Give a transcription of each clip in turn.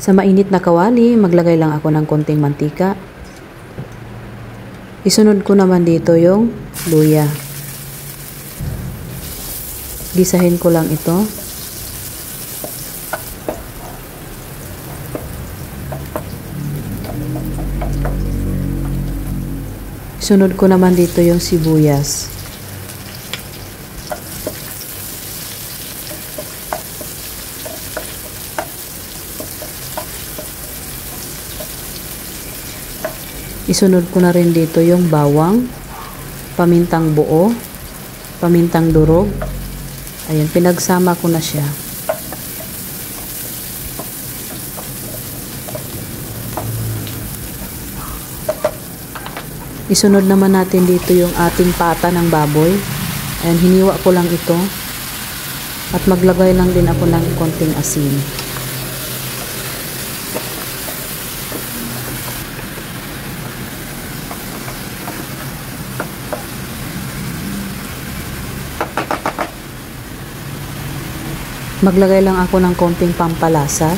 Sa mainit na kawali, maglagay lang ako ng konting mantika. Isunod ko naman dito yung luya. Gisahin ko lang ito. Sunod ko naman dito yung sibuyas. Isunod ko na rin dito yung bawang, pamintang buo, pamintang durog. Ayan, pinagsama ko na siya. Isunod naman natin dito yung ating pata ng baboy. Ayan, hiniwa ko lang ito. At maglagay lang din ako ng konting asin. Maglagay lang ako ng konting pampalasa.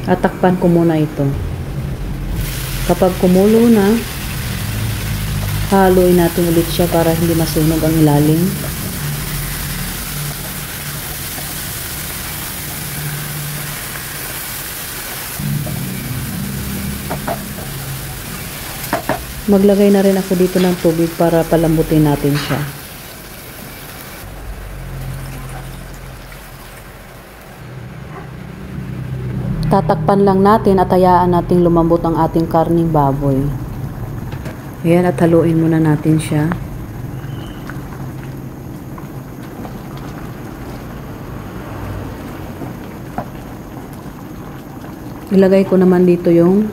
At takpan ko muna ito. Kapag kumulo na, haluin natin ulit siya para hindi masunog ang ilalim. Maglagay na rin ako dito ng tubig para palambutin natin siya. Tatakpan lang natin at hayaan nating lumambot ang ating karning baboy. Ayan, at haluin muna natin siya. Ilagay ko naman dito yung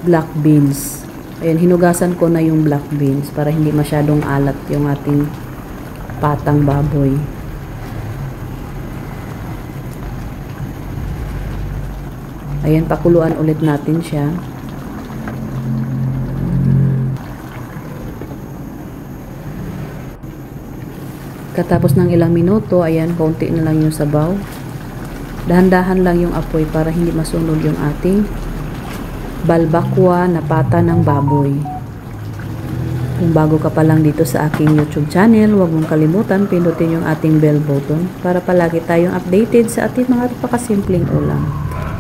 black beans. Ayan, hinugasan ko na yung black beans para hindi masyadong alat yung ating patang baboy. Ayan, pakuluan ulit natin siya. Katapos ng ilang minuto, ayan, konti na lang yung sabaw. Dahan-dahan lang yung apoy para hindi masunog yung ating balbakwa na pata ng baboy. Kung bago ka pa lang dito sa aking YouTube channel, huwag mong kalimutan pindutin yung ating bell button para palagi tayong updated sa ating mga napakasimpleng ulam.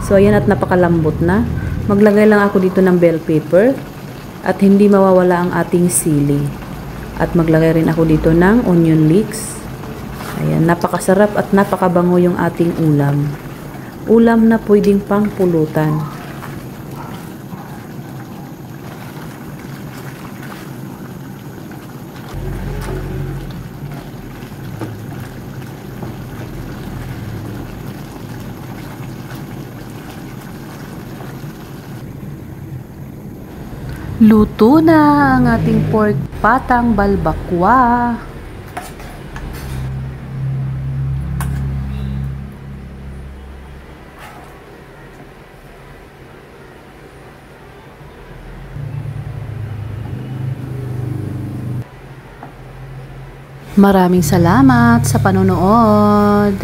So, ayan, at napakalambot na. Maglagay lang ako dito ng bell pepper at hindi mawawala ang ating sili. At maglagay rin ako dito ng onion leeks. Ayan, napakasarap at napakabango yung ating ulam. Ulam na pwedeng pangpulutan. Luto na ang ating pork patang balbakwa. Maraming salamat sa panonood.